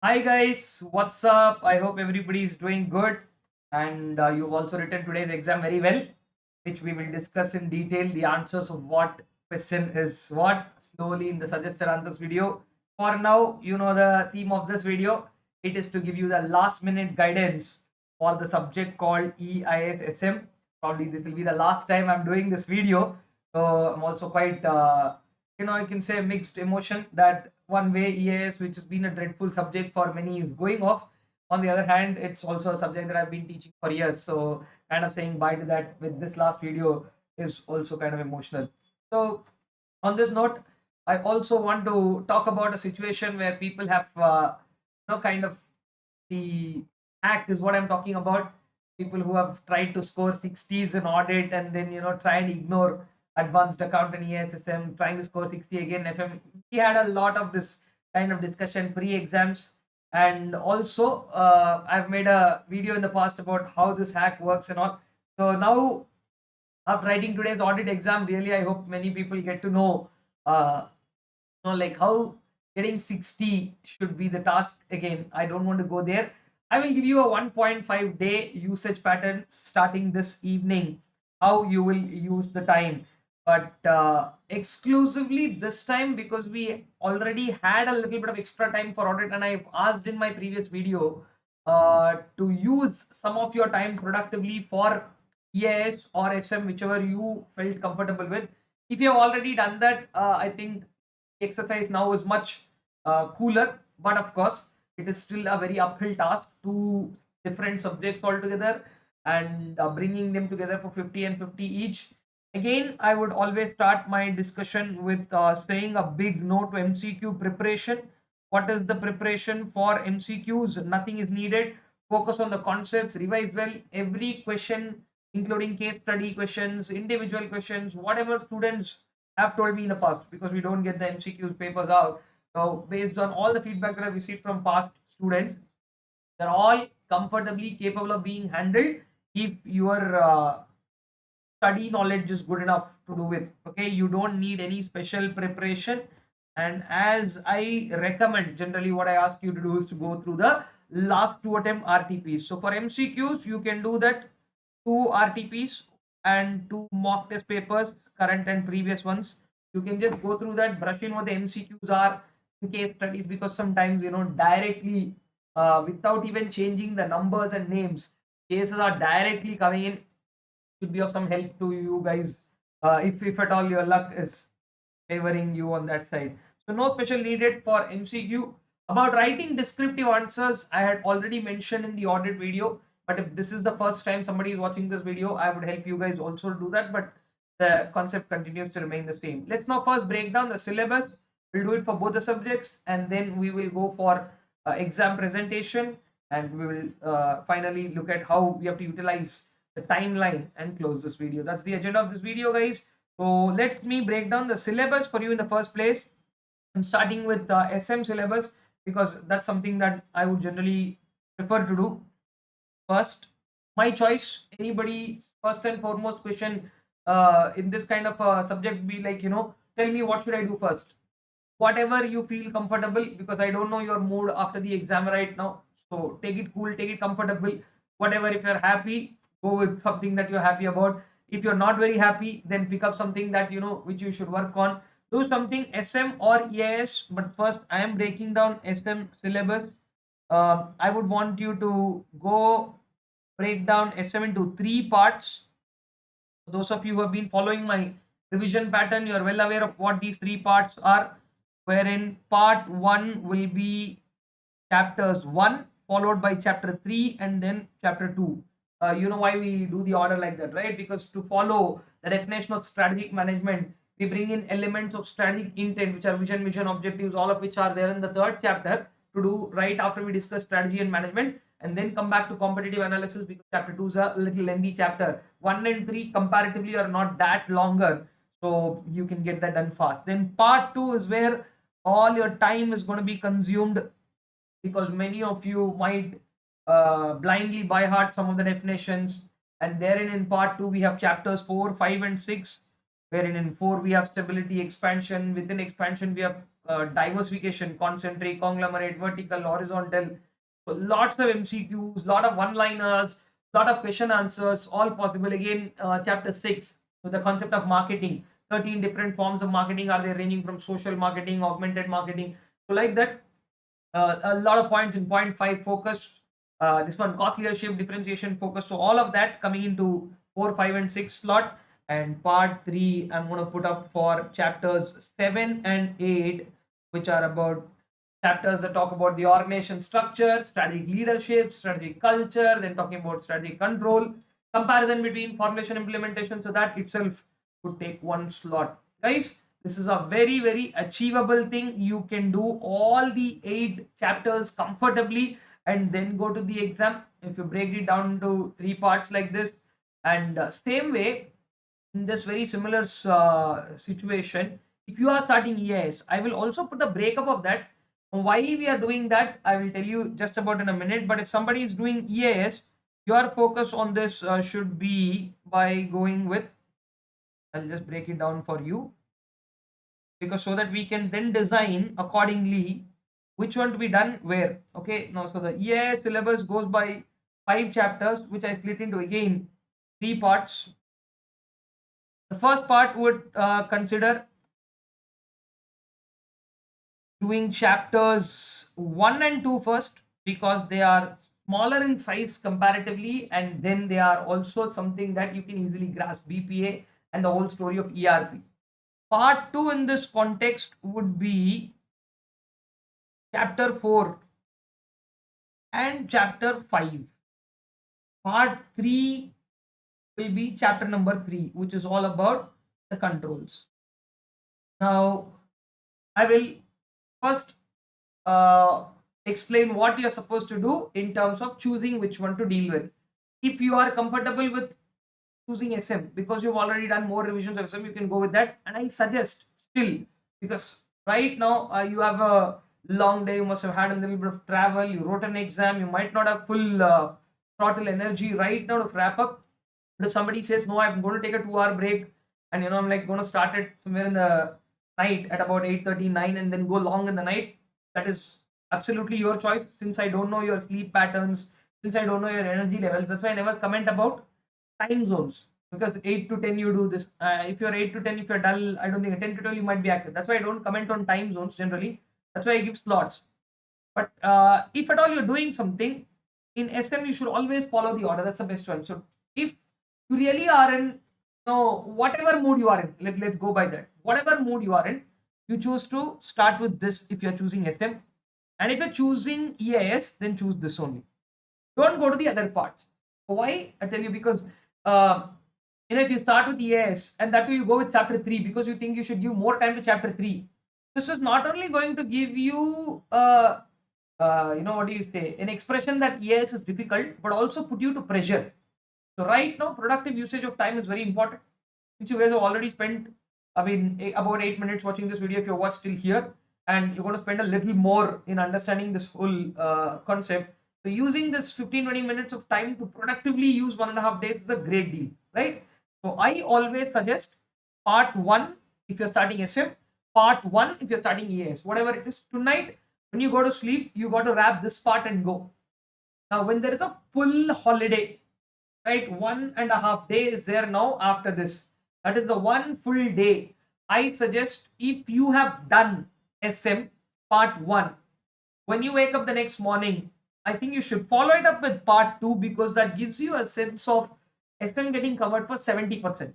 Hi guys, what's up? I hope everybody is doing good and you've also written today's exam very well, which we will discuss in detail the answers of what question is what slowly in the suggested answers video. For now, you know the theme of this video. It is to give you the last minute guidance for the subject called EIS-SM. Probably this will be the last time I'm doing this video. So I'm also quite I can say mixed emotion that one way EAS, which has been a dreadful subject for many, is going off. On the other hand, it's also a subject that I've been teaching for years. So kind of saying bye to that with this last video is also kind of emotional. So on this note, I also want to talk about a situation where people have, kind of the act is what I'm talking about. People who have tried to score 60s in audit and then try and ignore advanced accountant ESSM, trying to score 60 again FM. We had a lot of this kind of discussion pre-exams, and also I've made a video in the past about how this hack works and all. So now, after writing today's audit exam, really I hope many people get to uh, like how getting 60 should be the task. Again, I don't want to go there. I will give you a 1.5 day usage pattern starting this evening, how you will use the time, but exclusively this time because we already had a little bit of extra time for audit, and I've asked in my previous video to use some of your time productively for EIS or SM, whichever you felt comfortable with. If you have already done that, I think exercise now is much cooler, but of course it is still a very uphill task, two different subjects altogether, and bringing them together for 50 and 50 each. Again, I would always start my discussion with saying a big no to MCQ preparation. What is the preparation for MCQs? Nothing is needed. Focus on the concepts, revise well every question, including case study questions, individual questions, whatever students have told me in the past, because we don't get the MCQs papers out. So based on all the feedback that I've received from past students, they're all comfortably capable of being handled if your study knowledge is good enough to do it. Okay, you don't need any special preparation. And as I recommend, generally what I ask you to do is to go through the last two attempt RTPs. So for MCQs, you can do that two RTPs and two mock test papers, current and previous ones. You can just go through that, brush in what the MCQs are in case studies, because sometimes directly without even changing the numbers and names, cases are directly coming in. Should be of some help to you guys, if at all your luck is favoring you on that side. So no special needed for MCQ. About writing descriptive answers, I had already mentioned in the audit video, but if this is the first time somebody is watching this video, I would help you guys also do that, but the concept continues to remain the same. Let's now first break down the syllabus. We'll do it for both the subjects, and then we will go for exam presentation, and we will finally look at how we have to utilize the timeline and close this video. That's the agenda of this video, guys. So let me break down the syllabus for you in the first place. I'm starting with the SM syllabus because that's something that I would generally prefer to do first. My choice. Anybody first and foremost question in this kind of subject be like, tell me what should I do first. Whatever you feel comfortable, because I don't know your mood after the exam right now. So take it cool, take it comfortable. Whatever, if you're happy, go with something that you're happy about. If you're not very happy, then pick up something that which you should work on. Do something SM or EIS, but first I am breaking down SM syllabus. I would want you to go break down SM into three parts. Those of you who have been following my revision pattern, you are well aware of what these three parts are, wherein part 1 will be chapters 1 followed by chapter 3 and then chapter 2. You know why we do the order like that, right? Because to follow the definition of strategic management, we bring in elements of strategic intent, which are vision, mission, objectives, all of which are there in the third chapter to do right after we discuss strategy and management, and then come back to competitive analysis, because chapter 2 is a little lengthy chapter. 1 and 3 comparatively are not that longer, so you can get that done fast. Then part 2 is where all your time is going to be consumed, because many of you might blindly by heart some of the definitions. And therein in part 2 we have chapters 4, 5 and 6, wherein in 4 we have stability, expansion. Within expansion we have diversification, concentric, conglomerate, vertical, horizontal. So lots of MCQs, lot of one-liners, lot of question answers, all possible. Again, chapter 6, with the concept of marketing. 13 different forms of marketing are there, ranging from social marketing, augmented marketing. So like that, a lot of points in point 5 focus. This one, cost leadership, differentiation, focus. So all of that coming into 4, 5, and 6 slot. And part 3, I'm going to put up for chapters 7 and 8, which are about chapters that talk about the organization structure, strategic leadership, strategic culture, then talking about strategic control, comparison between formulation implementation. So that itself would take one slot. Guys, this is a very, very achievable thing. You can do all the 8 chapters comfortably and then go to the exam if you break it down into 3 parts like this. And same way, in this very similar situation, if you are starting EIS, I will also put a breakup of that. Why we are doing that, I will tell you just about in a minute. But if somebody is doing EIS, your focus on this should be by going with, I'll just break it down for you, because so that we can then design accordingly which one to be done where. Okay, now so the EIS syllabus goes by 5 chapters, which I split into again 3 parts. The first part would consider doing chapters 1 and 2 first, because they are smaller in size comparatively, and then they are also something that you can easily grasp, BPA and the whole story of ERP. Part 2 in this context would be chapter 4 and chapter 5. Part 3 will be chapter number 3, which is all about the controls. Now, I will first explain what you're supposed to do in terms of choosing which one to deal with. If you are comfortable with choosing SM, because you've already done more revisions of SM, you can go with that. And I suggest still, because right now you have a long day, you must have had a little bit of travel, you wrote an exam, you might not have full throttle energy right now to wrap up. But if somebody says, no, I'm going to take a 2-hour break, and I'm like going to start it somewhere in the night at about 8:39 and then go long in the night, that is absolutely your choice. Since I don't know your sleep patterns, since I don't know your energy levels, that's why I never comment about time zones, because 8 to 10 you do this. If you're 8 to 10, if you're dull, I don't think 10 to 12 you might be active. That's why I don't comment on time zones generally. That's why I give slots. But if at all you're doing something in SM, you should always follow the order. That's the best one. So if you really are in, whatever mood you are in, let's go by that. Whatever mood you are in, you choose to start with this if you're choosing SM. And if you're choosing EIS, then choose this only. Don't go to the other parts. Why? I tell you, because if you start with EIS and that way you go with chapter 3 because you think you should give more time to chapter 3, this is not only going to give you what do you say, an expression that EIS is difficult, but also put you to pressure. So right now, productive usage of time is very important. Since you guys have already spent, about 8 minutes watching this video, if you've watched till here, and you're going to spend a little more in understanding this whole concept. So using this 15-20 minutes of time to productively use 1.5 days is a great deal, right? So I always suggest part 1 if you're starting SM, part 1 if you're starting EIS, whatever it is. Tonight, when you go to sleep, you got to wrap this part and go. Now, when there is a full holiday, right, 1.5 days there now after this, that is the one full day. I suggest, if you have done SM part 1, when you wake up the next morning, I think you should follow it up with part 2, because that gives you a sense of SM getting covered for 70%.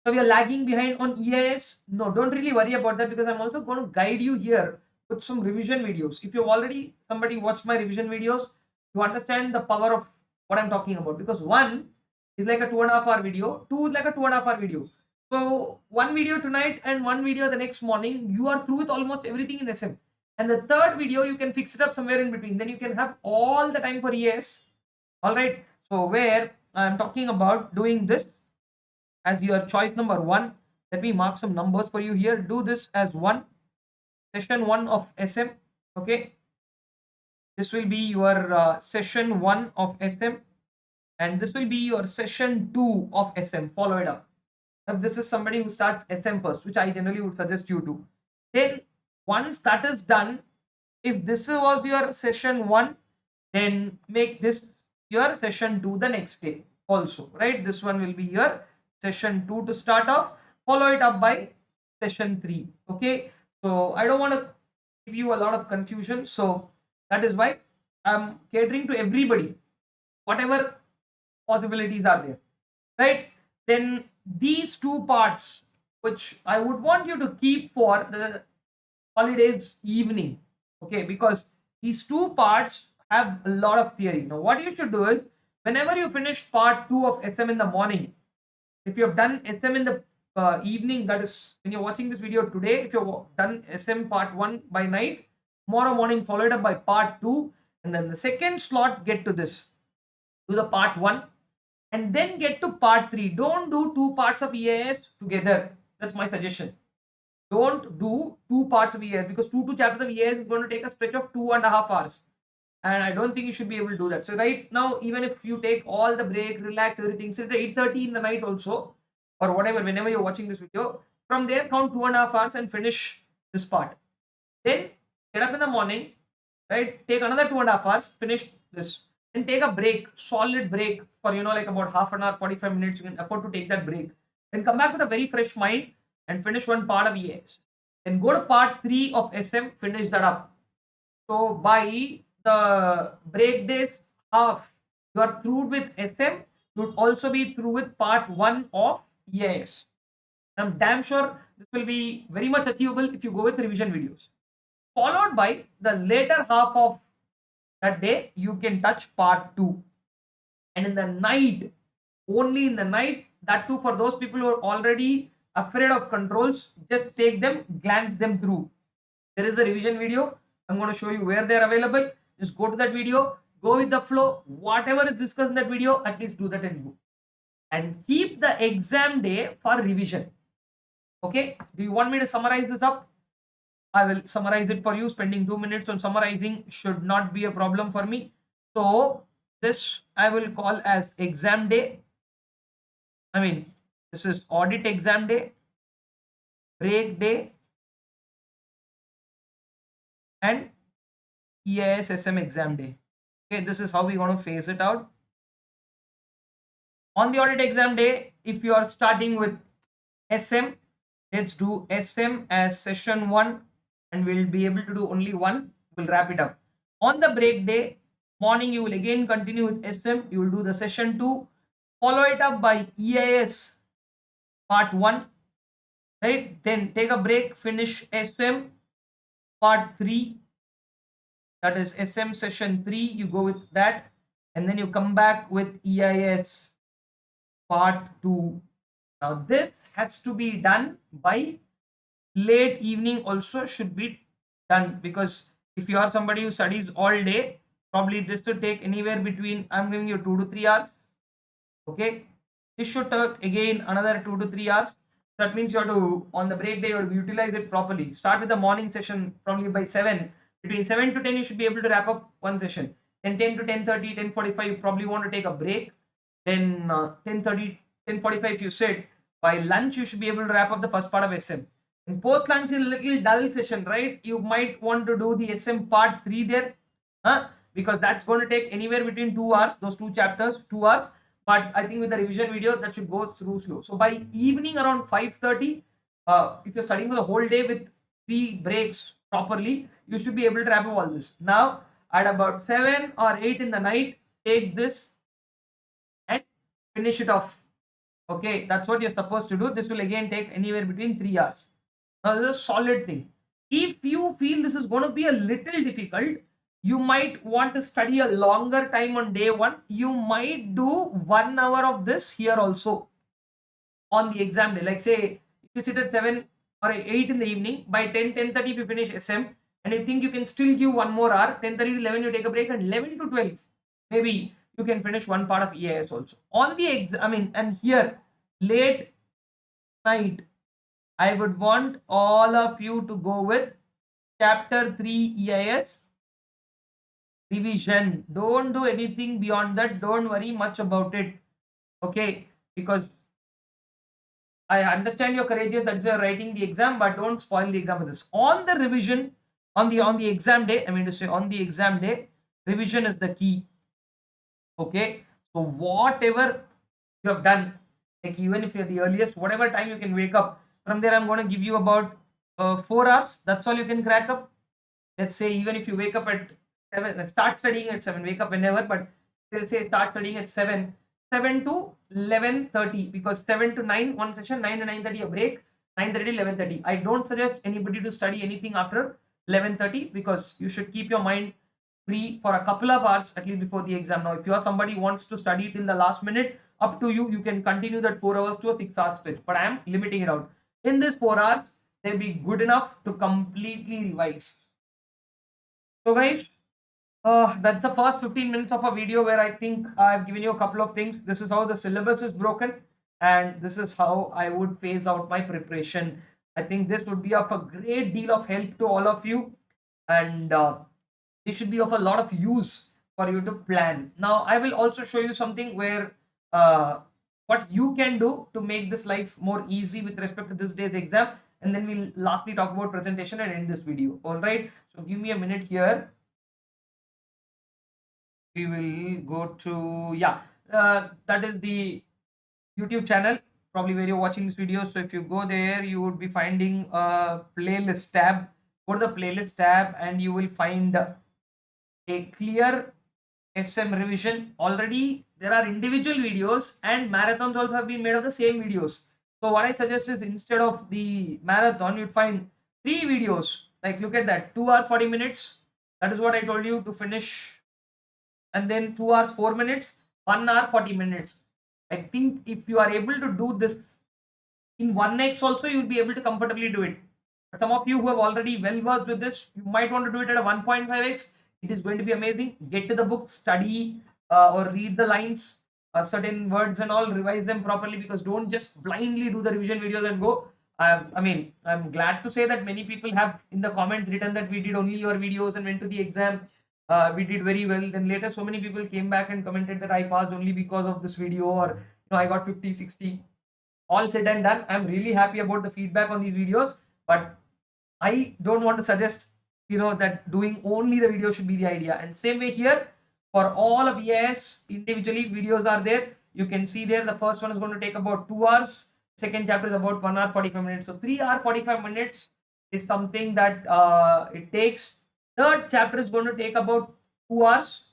So we are lagging behind on EIS. No, don't really worry about that, because I'm also going to guide you here with some revision videos. If you've already somebody watched my revision videos, you understand the power of what I'm talking about, because 1 is like a 2.5-hour video, 2 is like a 2.5-hour video. So 1 video tonight and 1 video the next morning, you are through with almost everything in SM. And the 3rd video, you can fix it up somewhere in between. Then you can have all the time for EIS. All right. So where I'm talking about doing this as your choice number 1, let me mark some numbers for you here. Do this as 1, session 1 of SM. Okay. This will be your session 1 of SM. And this will be your session 2 of SM. Follow it up. If this is somebody who starts SM first, which I generally would suggest you to, then Once that is done, if this was your session 1, then make this your session 2 the next day also, right? This one will be your session 2 to start off, follow it up by session 3. Okay, so I don't want to give you a lot of confusion, so that is why I'm catering to everybody, whatever possibilities are there, right? Then these two parts which I would want you to keep for the holidays evening, okay, because these two parts have a lot of theory. Now what you should do is, whenever you finish part 2 of SM in the morning, if you have done SM in the evening, that is when you're watching this video today, if you've done SM part 1 by night, tomorrow morning follow it up by part 2, and then the second slot get to this, do the part 1, and then get to part 3. Don't do two parts of EIS together. That's my suggestion. Don't do two parts of EIS, because two chapters of EIS is going to take a stretch of 2.5 hours. And I don't think you should be able to do that. So right now, even if you take all the break, relax, everything, sit at 8:30 in the night also, or whatever, whenever you're watching this video, from there count 2.5 hours and finish this part. Then get up in the morning, right? Take another 2.5 hours, finish this. Then take a break, solid break for, like about half an hour, 45 minutes. You can afford to take that break. Then come back with a very fresh mind and finish one part of ES. Then go to part 3 of SM, finish that up. So by the break days half, you are through with SM. You would also be through with part 1 of EIS. I'm damn sure this will be very much achievable if you go with revision videos. Followed by the later half of that day, you can touch part 2. And in the night, only in the night, that too for those people who are already afraid of controls, just take them, glance them through. There is a revision video. I'm going to show you where they're available. Just go to that video, go with the flow. Whatever is discussed in that video, at least do that and go. And keep the exam day for revision. Okay, do you want me to summarize this up? I will summarize it for you. Spending 2 minutes on summarizing should not be a problem for me. So this I will call as exam day. I mean, this is audit exam day, break day, and EIS SM exam day. Okay, this is how we're going to phase it out. On the audit exam day, if you are starting with SM, let's do SM as session 1, and we'll be able to do only one. We'll wrap it up. On the break day, morning, you will again continue with SM. You will do the session 2, follow it up by EIS part 1, right? Then take a break, finish SM part 3, that is SM session 3. You go with that, and then you come back with EIS part 2. Now this has to be done by late evening also should be done, because if you are somebody who studies all day, probably this will take anywhere between, I'm giving you 2 to 3 hours. Okay, this should take again another 2 to 3 hours. That means you have to, on the break day, you have to utilize it properly. Start with the morning session probably by 7. Between 7 to 10 you should be able to wrap up one session. Then 10 to 10:30, 10:45 you probably want to take a break. Then 10:30, 10:45 you sit. By lunch you should be able to wrap up the first part of SM. In post lunch is a little dull session, right? You might want to do the SM part 3 there, because that's going to take anywhere between 2 hours, those two chapters, 2 hours. But I think with the revision video, that should go through slow. So by evening around 5:30, if you're studying for the whole day with 3 breaks properly, you should be able to wrap up all this. Now at about 7 or 8 in the night, take this and finish it off. Okay, that's what you're supposed to do. This will again take anywhere between 3 hours. Now this is a solid thing. If you feel this is going to be a little difficult, you might want to study a longer time on day 1. You might do 1 hour of this here also on the exam day. Like say, if you sit at 7 or 8 in the evening, by 10, 10:30 if you finish SM and you think you can still give 1 more hour, 10:30 to 11 you take a break, and 11 to 12 maybe you can finish one part of EIS also. On the exam, and here late night, I would want all of you to go with chapter 3 EIS revision. Don't do anything beyond that. Don't worry much about it. Okay, because I understand you're courageous, that's why you're writing the exam, but don't spoil the exam with this. On the revision, on the exam day, I mean to say on the exam day, revision is the key. Okay, so whatever you have done, like even if you're the earliest, whatever time you can wake up, from there I'm going to give you about 4 hours. That's all you can crack up. Let's say even if you wake up at 7, start studying at 7, wake up whenever, but let's say start studying at 7, 7 to 11:30, because 7 to 9 one session, 9 to 9:30 a break, 9:30 to 11:30. I don't suggest anybody to study anything after 11:30, because you should keep your mind free for a couple of hours at least before the exam. Now if you are somebody who wants to study till the last minute, up to you, you can continue that 4 hours to a 6 hour stretch, but I am limiting it out. In this 4 hours, they'll be good enough to completely revise. So guys, that's the first 15 minutes of a video where I think I've given you a couple of things. This is how the syllabus is broken, and this is how I would phase out my preparation. I think this would be of a great deal of help to all of you, and this should be of a lot of use for you to plan. Now, I will also show you something where what you can do to make this life more easy with respect to this day's exam, and then we'll lastly talk about presentation and end this video. All right. So give me a minute here. We will go to, yeah, that is the YouTube channel, probably where you're watching this video. So if you go there, you would be finding a playlist tab. Go to the playlist tab and you will find a clear SM revision. Already there are individual videos and marathons also have been made of the same videos. So what I suggest is, instead of the marathon, you'd find 3 videos. Like look at that, 2 hours 40 minutes. That is what I told you to finish. And then 2 hours 4 minutes, 1 hour 40 minutes. I think if you are able to do this in 1x also, you'll be able to comfortably do it. But some of you who have already well versed with this, you might want to do it at a 1.5x. It is going to be amazing. Get to the book, study or read the lines, certain words and all, revise them properly, because don't just blindly do the revision videos and go. I mean, I'm glad to say that many people have in the comments written that we did only your videos and went to the exam. We did very well. Then later, so many people came back and commented that I passed only because of this video, or I got 50, 60. All said and done, I'm really happy about the feedback on these videos, but I don't want to suggest that doing only the video should be the idea. And same way here, for all of EIS individually, videos are there. You can see there, the first one is going to take about 2 hours, second chapter is about 1 hour 45 minutes. So 3 hour 45 minutes is something that it takes. Third chapter is going to take about 2 hours,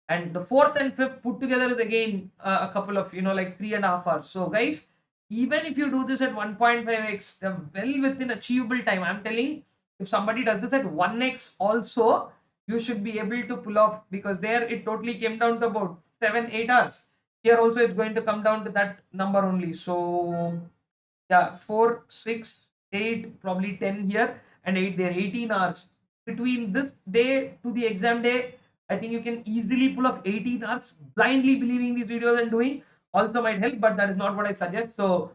and the fourth and fifth put together is again a couple of like 3.5 hours. So guys, even if you do this at 1.5x, they're well within achievable time. I'm telling, if somebody does this at 1x also, you should be able to pull off, because there it totally came down to about 7-8 hours. Here also it's going to come down to that number only. So yeah, 4, 6, 8, probably 10 here and 8 there, 18 hours. Between this day to the exam day, I think you can easily pull off 18 hours. Blindly believing these videos and doing also might help, but that is not what I suggest. So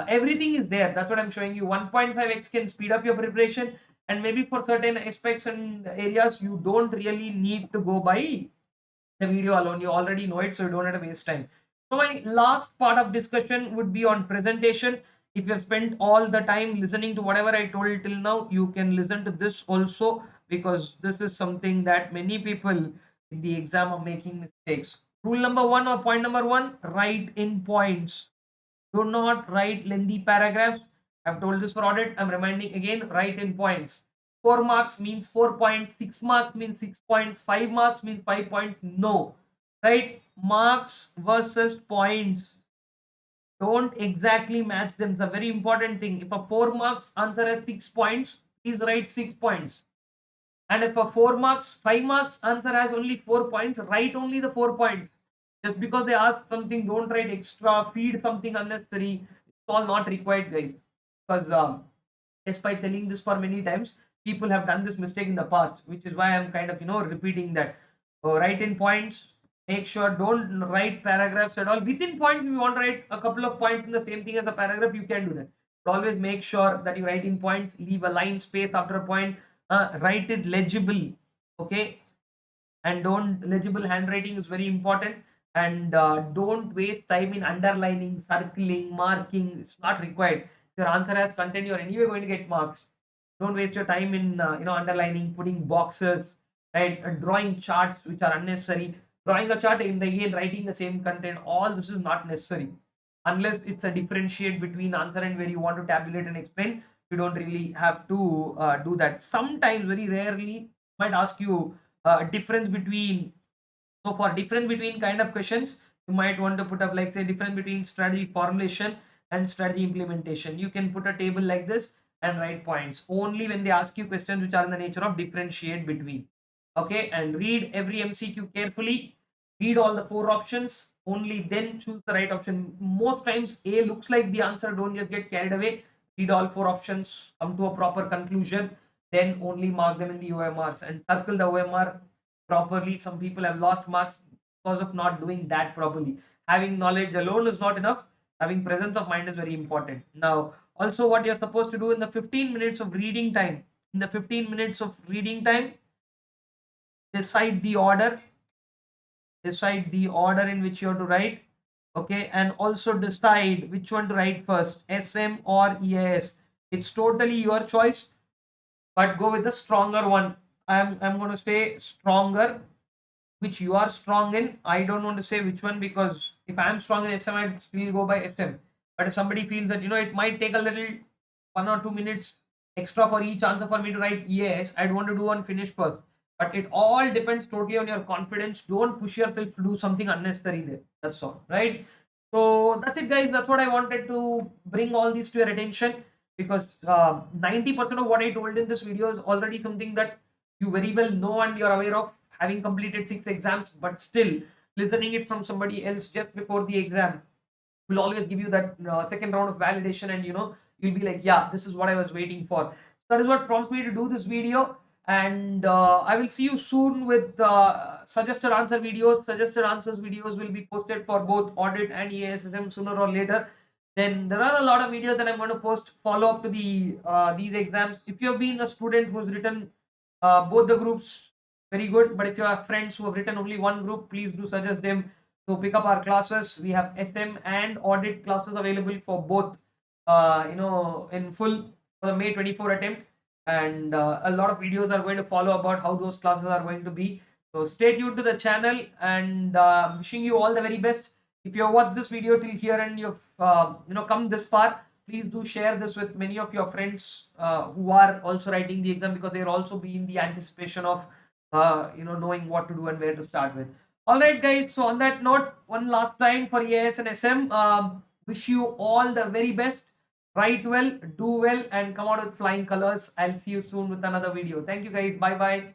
everything is there. That's what I'm showing you. 1.5x can speed up your preparation, and maybe for certain aspects and areas, you don't really need to go by the video alone. You already know it, so you don't have to waste time. So my last part of discussion would be on presentation. If you have spent all the time listening to whatever I told till now, you can listen to this also, because this is something that many people in the exam are making mistakes. Rule number 1, or point number 1, write in points. Do not write lengthy paragraphs. I've told this for audit. I'm reminding again, write in points. 4 marks means 4 points, 6 marks means 6 points, 5 marks means 5 points. No, right? Marks versus points don't exactly match them. It's a very important thing. If a 4 marks answer has 6 points, please write 6 points. And if a 4 marks, 5 marks answer has only 4 points, write only the 4 points. Just because they ask something, don't write extra, feed something unnecessary. It's all not required, guys. Because despite telling this for many times, people have done this mistake in the past, which is why I'm kind of repeating that. So write in points. Make sure don't write paragraphs at all. Within points, if you want to write a couple of points in the same thing as a paragraph, you can do that. But always make sure that you write in points. Leave a line space after a point. Write it legible, okay? And don't legible handwriting is very important. and don't waste time in underlining, circling, marking. It's not required. If your answer has content, you're anyway going to get marks. Don't waste your time in underlining, putting boxes, right? Drawing charts which are unnecessary. Drawing a chart in the again writing the same content. All this is not necessary unless it's a differentiate between answer and where you want to tabulate and explain. You don't really have to do that. Sometimes, very rarely, might ask you a difference between. So for difference between kind of questions, you might want to put up like say difference between strategy formulation and strategy implementation. You can put a table like this and write points only when they ask you questions which are in the nature of differentiate between. Okay, and read every MCQ carefully. Read all the 4 options. Only then choose the right option. Most times A looks like the answer. Don't just get carried away. Read all 4 options. Come to a proper conclusion. Then only mark them in the OMRs and circle the OMR properly. Some people have lost marks because of not doing that properly. Having knowledge alone is not enough. Having presence of mind is very important. Now, also what you're supposed to do in the 15 minutes of reading time, decide the order, in which you have to write. Okay, and also decide which one to write first, SM or EIS. It's totally your choice, but go with the stronger one. I'm going to say stronger, which you are strong in. I don't want to say which one, because if I'm strong in SM, I'd still go by SM. But if somebody feels that it might take a little 1 or 2 minutes extra for each answer for me to write EAS, I'd want to do one finish first. But it all depends totally on your confidence. Don't push yourself to do something unnecessary there. That's all, right? So that's it, guys. That's what I wanted to bring all this to your attention, because 90% of what I told in this video is already something that you very well know and you're aware of, having completed 6 exams. But still, listening it from somebody else just before the exam will always give you that second round of validation, and you'll be like, yeah, this is what I was waiting for. That is what prompts me to do this video. And I will see you soon with suggested answers videos will be posted for both audit and EASSM sooner or later. Then there are a lot of videos that I'm going to post follow up to these exams. If you have been a student who's written both the groups, very good. But if you have friends who have written only one group, please do suggest them to pick up our classes. We have SM and audit classes available for both, in full for the May 24 attempt. And a lot of videos are going to follow about how those classes are going to be. So stay tuned to the channel, and wishing you all the very best. If you have watched this video till here and you've come this far, please do share this with many of your friends who are also writing the exam, because they'll also be in the anticipation of knowing what to do and where to start with. All right, guys. So on that note, one last time for EIS and SM, wish you all the very best. Write well, do well, and come out with flying colors. I'll see you soon with another video. Thank you, guys. Bye bye.